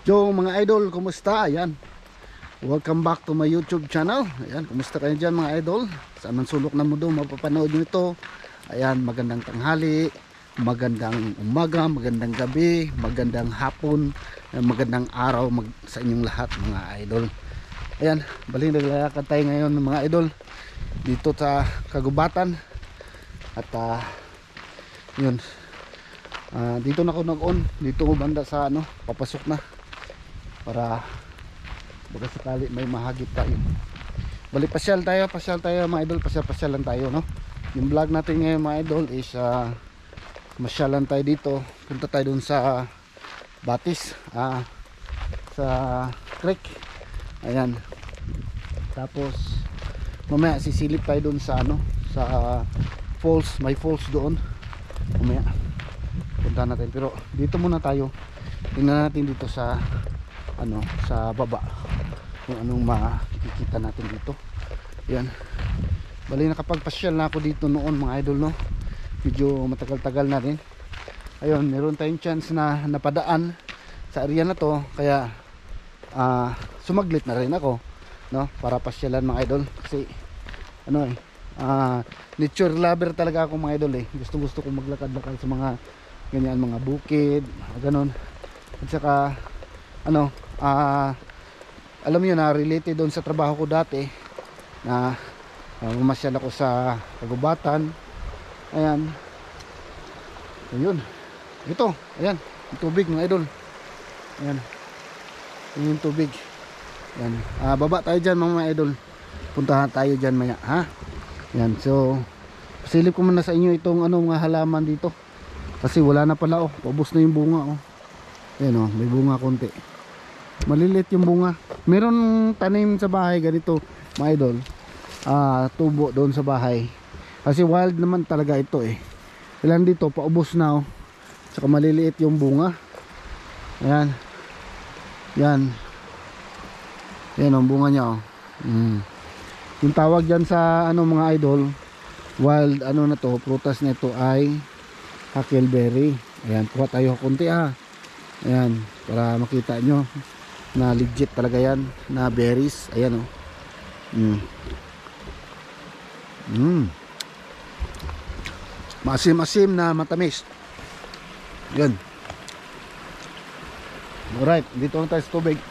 Yo mga idol, kumusta? Ayan, welcome back to my YouTube channel. Ayan, kumusta kayo dyan mga idol? Saan man sulok na mundo mapapanood nyo ito. Ayan, magandang tanghali, magandang umaga, magandang gabi, magandang hapon, magandang araw sa inyong lahat mga idol. Ayan, balik naglalakad tayo ngayon mga idol dito sa Kagubatan. At yun, dito na ako nag-on, dito ko banda sa papasok na para baka sakali may mahagip tayo. Balik pasyal tayo mga idol, pasyal lang tayo, no? Yung vlog natin ngayon mga idol is masyalan tayo dito. Punta tayo dun sa Batis, sa creek. Ayan, tapos mamaya sisilip tayo dun sa sa falls, may falls doon mamaya punta natin. Pero dito muna tayo, tingnan natin dito sa sa baba kung anong makikita natin dito. Yan, bali nakapagpasyal na ako dito noon mga idol, no? Medyo matagal-tagal na rin. Ayun, meron tayong chance na napadaan sa area na to, kaya sumaglit na rin ako, no? Para pasyalan mga idol, kasi nature lover talaga ako mga idol. Gusto ko maglakad-lakad sa mga ganyan, mga bukid, ganon. At saka alam mo yun, related doon sa trabaho ko dati na mamasyal ako sa Kagubatan. Ayan, ayun, ito, ayan yung tubig mga idol. Ayan, yun yung tubig. Ayan, baba tayo dyan mga idol, puntahan tayo dyan maya, ha. Ayan, so silip ko muna sa inyo itong mga halaman dito, kasi wala na pala, paubos na yung bunga. Ayan, may bunga konti, malilit yung bunga. Meron tanim sa bahay ganito mga idol, tubo doon sa bahay, kasi wild naman talaga ito. Ilan dito paubos na, saka maliliit yung bunga. Ayan, yan ang bunga nya. Yung tawag dyan sa mga idol, wild na to, prutas na ito ay huckleberry. Ayan, kuha tayo konti, ayan, para makita nyo na legit talaga yan na berries. Ayan, maasim-asim na matamis. Yan, alright, dito na tayo sa tubig.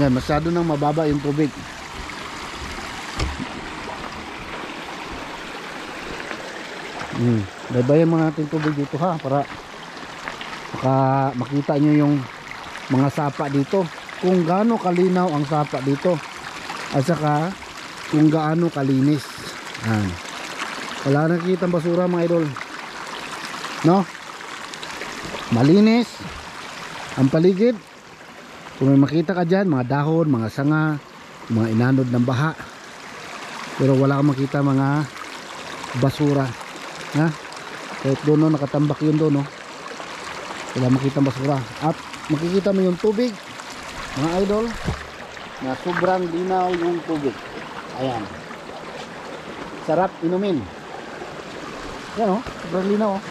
Yan, masyado nang mababa yung tubig. Baybayan mo natin tubig dito, para makita nyo yung mga sapa dito, kung gaano kalinaw ang sapa dito, at saka kung gaano kalinis. Wala nakikita basura mga idol, no? Malinis ang paligid. Kung may makita ka dyan, mga dahon, mga sanga, mga inanod ng baha, pero wala kang makita mga basura, kahit doon, nakatambak yun doon, wala makita basura. At makikita mo yung tubig mga idol, na sobrang linaw yung tubig. Ayan, sarap inumin. Yan, sobrang linaw.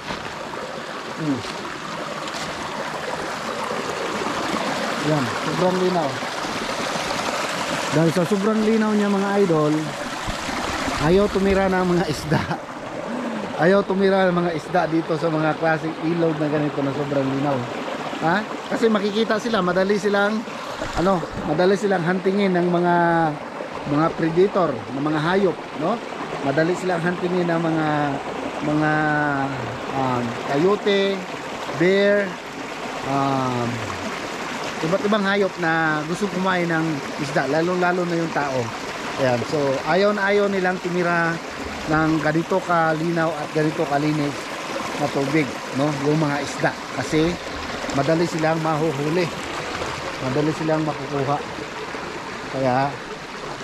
Yan, sobrang linaw. Dahil sa sobrang linaw niya mga idol, ayaw tumira ng mga isda. Ayaw tumira ng mga isda dito sa mga klaseng ilog na ganito na sobrang linaw. Kasi makikita sila, madali silang huntingin ng mga predator, ng mga hayop, no? Madali silang huntingin ng mga coyote, bear, iba't ibang hayop na gusto kumain ng isda, lalo na yung tao. Ayan, so ayaw nilang tumira ng ganito kalinaw at ganito kalinis na tubig, no? Yung mga isda, kasi madali silang mahuhuli, madali silang makukuha. Kaya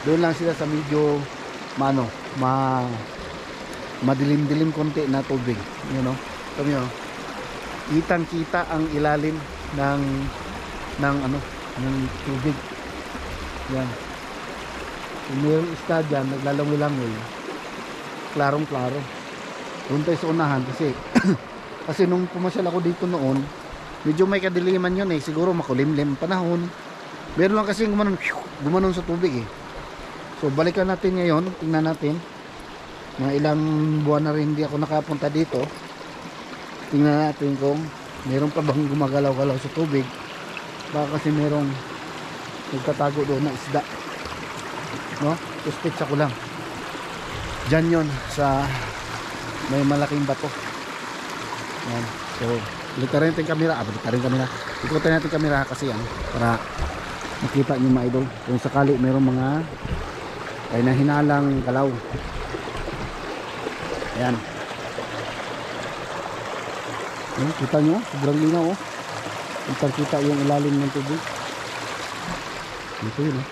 doon lang sila sa medyo madilim-dilim konti na tubig, kitang kita ang ilalim ng tubig. Yan, kung mayroong isda dyan naglalangoy-langoy, klarong klaro. Doon tayo sa unahan, kasi nung pumasyal ako dito noon, medyo may kadiliman yun eh, siguro makulimlim panahon. Meron lang kasi gumanon sa tubig eh. So balikan natin ngayon, tingnan natin. Mga ilang buwan na rin hindi ako nakapunta dito. Tingnan natin kung meron pa bang gumagalaw-galaw sa tubig. Baka kasi merong nagtatago doon na isda, no? Suspetsa ko lang dyan yun sa may malaking bato. Yan. So balikan rin yung camera, ikutin natin camera kasi yan para makita nyo mga idol kung sakali merong mga ay nahinalang galaw. Ayan. Kita nyo, sobrang linaw oh. Kita yung ilalim ng tubig. Ito yun oh.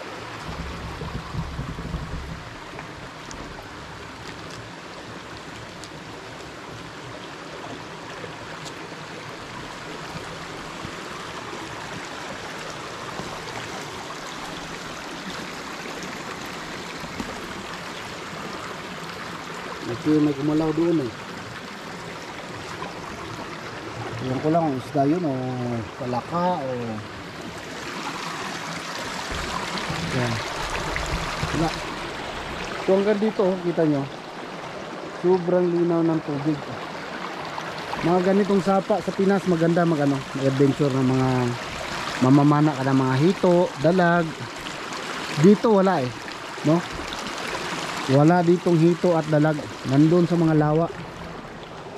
Ito may kumalaw doon eh. Ewan ko lang kung isda yun o palaka o yan. Wala. So hanggang dito kita nyo sobrang linaw ng tubig. Mga ganitong sapa sa Pinas maganda mag-adventure ng mga mamamana ka ng mga hito, dalag. Dito wala eh, no? Wala ditong hito at dalag, nandun sa mga lawa.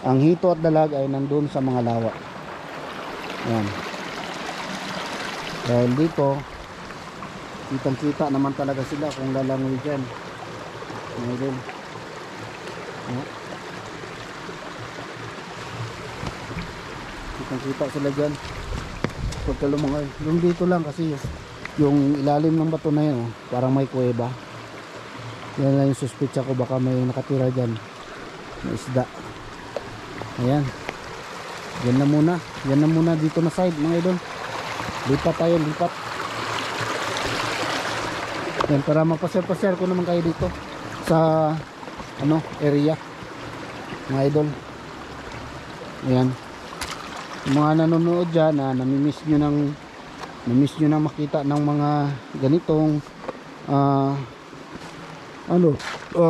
Ang hito at dalag ay nandun sa mga lawa. Ayan. Dahil dito kitang kita naman talaga sila kung lalangoy dyan. Ayan. Kitang kita sila dyan pagka lumangoy. Yung dito lang kasi yung ilalim ng bato na yun parang may kuweba. Yan lang yung suspetsa ko, baka may nakatira dyan na isda. Ayan. Yan na muna dito na side mga idol. Lipat tayo, lipat. Yan, para mapasir-pasir ko naman kayo dito sa area mga idol. Ayan. Yung mga nanonood dyan na namimiss nyo nang makita ng mga ganitong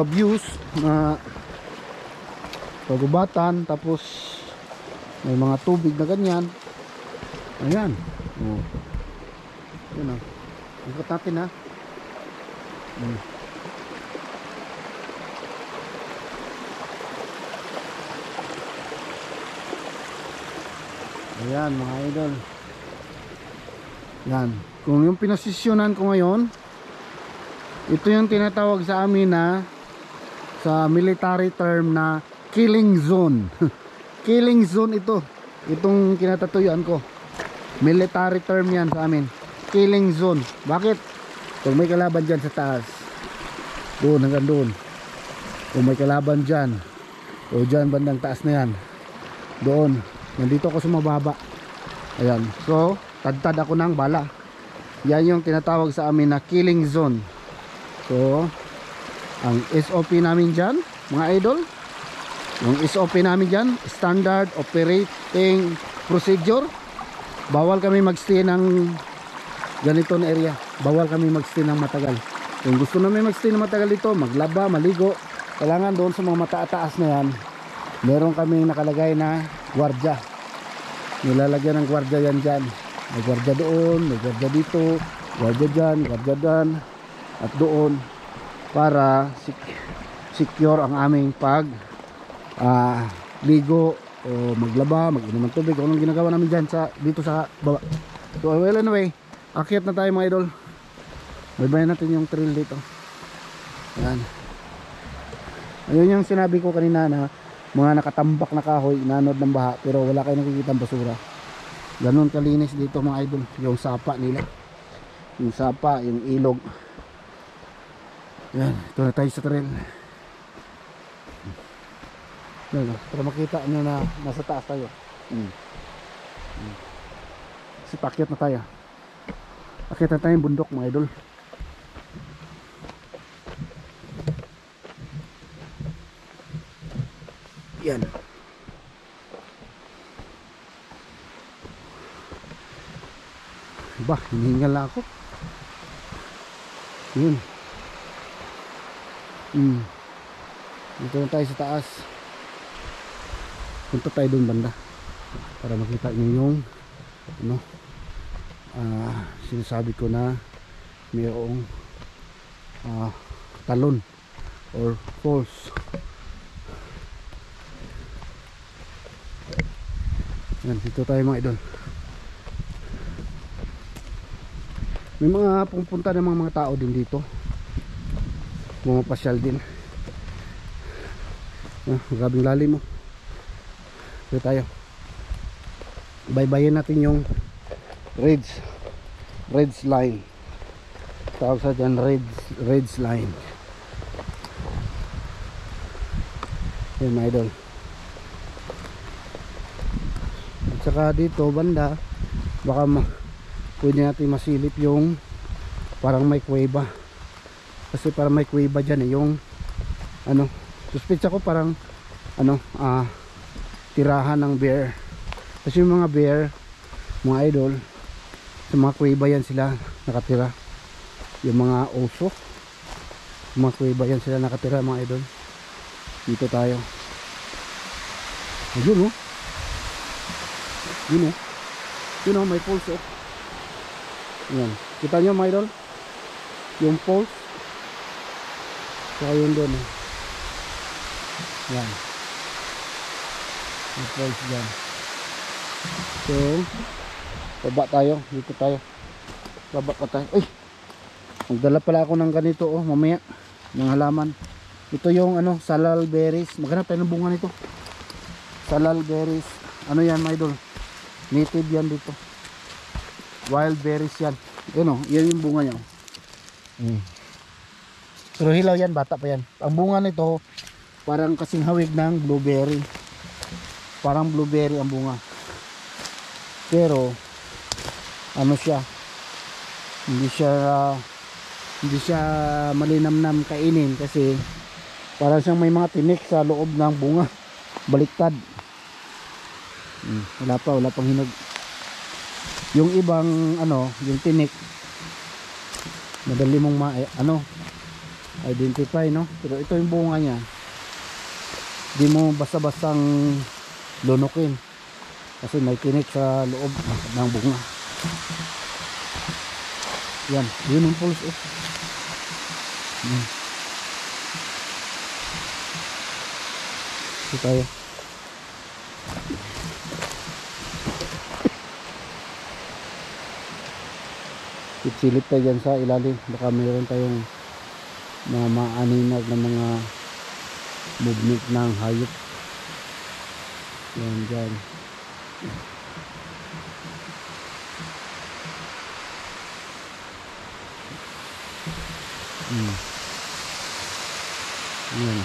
views na pagubatan, tapos may mga tubig na ganyan. Ayan. Oh. Yan o. Ikot natin ha. Ayan mga idol. Yan. Kung yung pinasisyonan ko ngayon, ito yung tinatawag sa amin na sa military term na killing zone. Killing zone ito. Itong kinatatuyuan ko. Military term yan sa amin. Killing zone. Bakit? Kung may kalaban dyan sa taas, doon hanggang doon. Kung may kalaban dyan, o dyan bandang taas na yan, doon. Nandito ako sa mababa. Ayan. So, tad-tad ako ng bala. Yan yung tinatawag sa amin na killing zone. So, ang SOP namin dyan, mga idol, yung SOP namin dyan, Standard Operating Procedure, bawal kami magstay ng ganito na area. Bawal kami magstay ng matagal. Kung gusto namin magstay ng matagal dito, maglaba, maligo, kailangan doon sa mga mataas na yan, meron kaming nakalagay na gwardya. Nilalagyan ng gwardya yan dyan. May gwardya doon, may gwardya dito, gwardya dyan, gwardya dyan, at doon, para secure ang aming ligo o maglaba, mag-inom ng tubig. Kung anong ginagawa namin dyan dito sa baba. So well, anyway, akyat na tayo mga idol. Baybayin natin yung trail dito. Ayan. Ayun yung sinabi ko kanina na mga nakatambak na kahoy, inanod ng baha, pero wala kayo nakikita ang basura. Ganon kalinis dito mga idol. Yung sapa nila, yung sapa, yung ilog. Yan, ito na tayo sa trail. Yan, para makita nyo na nasa taas tayo. Kasi pakyat na tayo. Pakyat na tayo yung bundok mga idol. Yan. Ba, hinihingal na ako. Yun. Dito na tayo sa taas. Punta tayo dun banda para makita nyo yung ano, sinasabi ko na mayroong talon or falls. Yan, dito tayo mga idol. May mga pupunta ng mga tao din dito, pumapasyal din. Grabing lalim mo. Dito tayo, baybayin natin yung Reds line. Tawag sa dyan Reds line. Yan mga idol. At saka dito banda baka pwede natin masilip yung parang may kuweba, kasi parang may kuweba dyan yung ano, suspect ako parang ano, tirahan ng bear. Kasi yung mga bear mga idol, sa mga kuweba yan sila nakatira. Yung mga oso, mga kuweba yan sila nakatira mga idol. Dito tayo. Ayun oh, yun oh, may pulse oh. Yan, kita nyo mga idol yung pulse, saka yun doon oh. Yan, may pulse dyan. So baba tayo, dito tayo, baba pa tayo. Ay, magdala pala ako ng ganito oh, mamaya ng halaman. Ito yung ano, salal berries. Maghanap tayo ng bunga nito, salal berries. Ano yan mga idol, native yan dito, wild berries yan. Yun oh, yan yung bunga nya oh. Pero hilaw yan, bata pa yan. Ang bunga nito parang kasing hawig ng blueberry, parang blueberry ang bunga. Pero ano siya, hindi siya malinamnam kainin, kasi parang siyang may mga tinik sa loob ng bunga, baliktad. Wala pang hinog. Yung ibang ano, yung tinik madali mong identify, no? Pero ito yung bunga niya, di mo basta-bastang lunukin kasi may tinik sa loob ng bunga. Yan, yun yung pulse oh. Ito tayo. Silip tayo dyan sa ilalim, baka mayroon tayong mga maaninag na mga movement ng hayop. Yan dyan. Yan.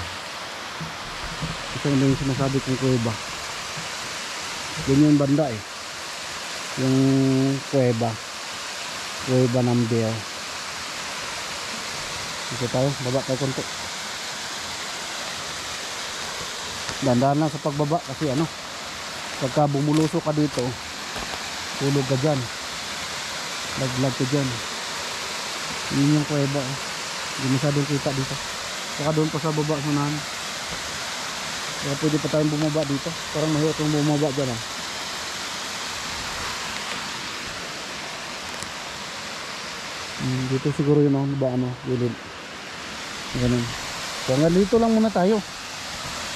Ito yung sinasabi kong kuweba. Yan yung banda eh, yung kuweba ng bear. Dito tayo, baba tayo konti. Dandahan lang sa pagbaba, kasi ano, pagka bumulusok ka dito, tulog ka dyan, laglag ka dyan. Yun yung kuweba eh. Hindi masyadong kita dito. Saka doon pa sa baba sunahan. Kaya pwede pa tayong bumaba dito. Parang mahirap yung bumaba dyan ah. Dito siguro yun oh, ba ano, gilid. Ganun. So hanggang dito lang muna tayo.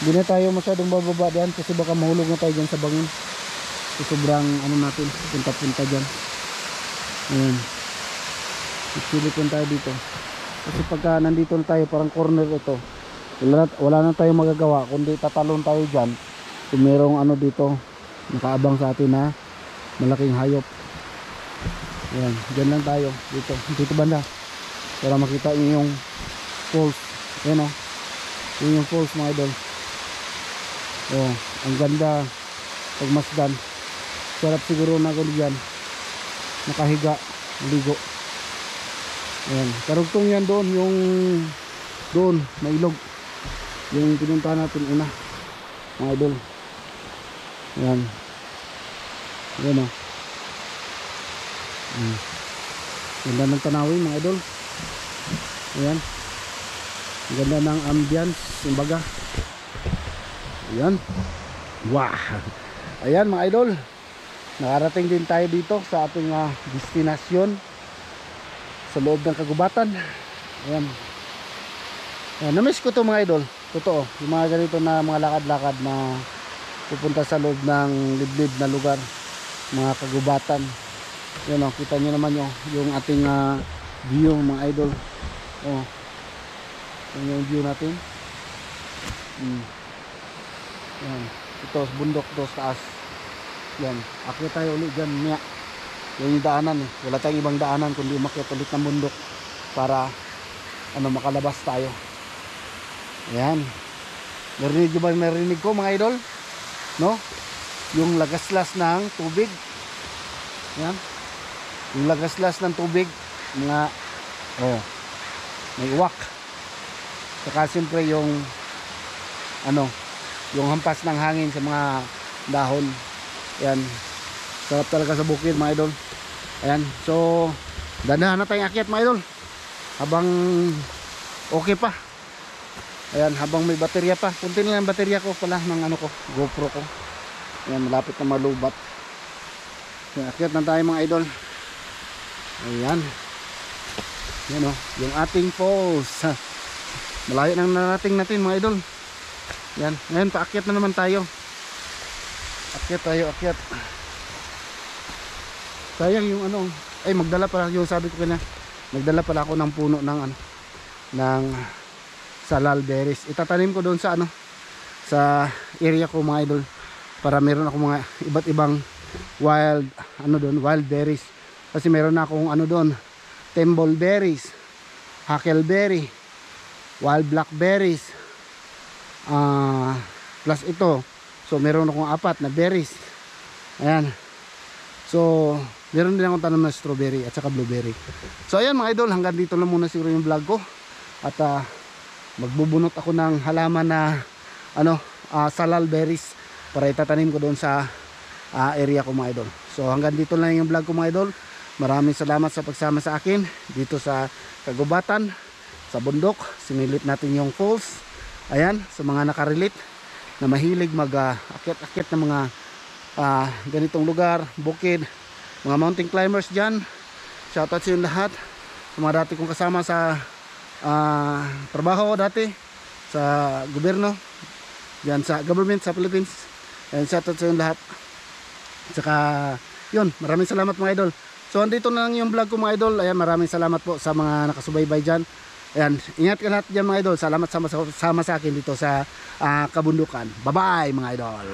Hindi na tayo masyadong bababa dyan, kasi baka mahulog na tayo dyan sa bangin. So sobrang ano natin, punta-punta dyan. Ayan. Silipin tayo dito. Kasi pagka nandito na tayo, parang corner ito, wala na tayong magagawa kundi tatalon tayo dyan kung merong ano dito nakaabang sa atin na malaking hayop. Ayan, dyan lang tayo, dito banda, para makita nyo yung falls. Ayan o, yun yung falls mga idol. Oh, ang ganda pagmasdan. Sarap siguro na gano'n dyan, nakahiga, ligo. Ayan, karugtong yan doon, yung doon na ilog, yung pinuntahan natin una mga idol. Ayan, ayan o. Ganda ng tanawin mga idol. Ayan. Ganda ng ambience, kumbaga. Ayan. Wow. Ayan mga idol. Nakarating din tayo dito sa ating destinasyon sa loob ng kagubatan. Ayan. Ayan, na-miss ko to mga idol. Totoo. Yung mga ganito na mga lakad-lakad na pupunta sa loob ng liblib na lugar, mga kagubatan. Yan o, kita nyo naman yung ating view mga idol. Oh, yan yung view natin. Yan, ito bundok to sa taas. Yan, akyat tayo ulit dyan niya. Yan yung daanan eh. Wala tayong ibang daanan kundi umakyat ulit ng bundok para makalabas tayo. Yan, narinig nyo ba, narinig ko mga idol? No? Yung lagaslas ng tubig. Yan. Yung lagaslas ng tubig, mga may uwak. Saka siyempre yung yung hampas ng hangin sa mga dahon. Yan. Sarap talaga sa bukid mga idol. Ayan. So, danahan na tayong akyat mga idol. Habang okay pa. Ayan, habang may baterya pa. Kunti na lang baterya ko pala ng GoPro ko. Ayan, malapit na malubat. Ayan, akyat na tayo mga idol. Ayan. Ayan o, yung ating falls. Malayo nang narating natin mga idol. Ayan, ngayon paakyat na naman tayo. Akyat tayo, akyat. Sayang yung magdala pala yung sabi ko kanya. Magdala pala ako ng puno ng salal berries. Itatanim ko doon sa sa area ko mga idol, para meron ako mga iba't ibang wild berries. Kasi meron na akong doon, thimble berries, huckleberry, wild blackberries, plus ito. So meron akong 4 na berries. Ayan. So meron din akong tanim na strawberry at saka blueberry. So ayan mga idol, hanggang dito lang muna siguro yung vlog ko. At magbubunot ako ng halaman na salal berries para itatanim ko doon sa area ko mga idol. So hanggang dito lang yung vlog ko mga idol. Maraming salamat sa pagsama sa akin dito sa kagubatan, sa bundok. Sinilip natin yung falls. Ayan, sa mga nakarelate na mahilig mag-akyat-akyat ng mga ganitong lugar, bukid, mga mountain climbers dyan. Shoutout sa inyo lahat. Sa mga dati kong kasama sa trabaho dati sa gobyerno yan, sa government sa Philippines. And shoutout sa inyo lahat. Saka yun, maraming salamat mga idol. So andito na lang yung vlog ko mga idol. Ayan, maraming salamat po sa mga nakasubaybay dyan. Ayan, ingat ka lahat dyan mga idol. Salamat sama sa akin dito sa kabundukan. Bye bye mga idol.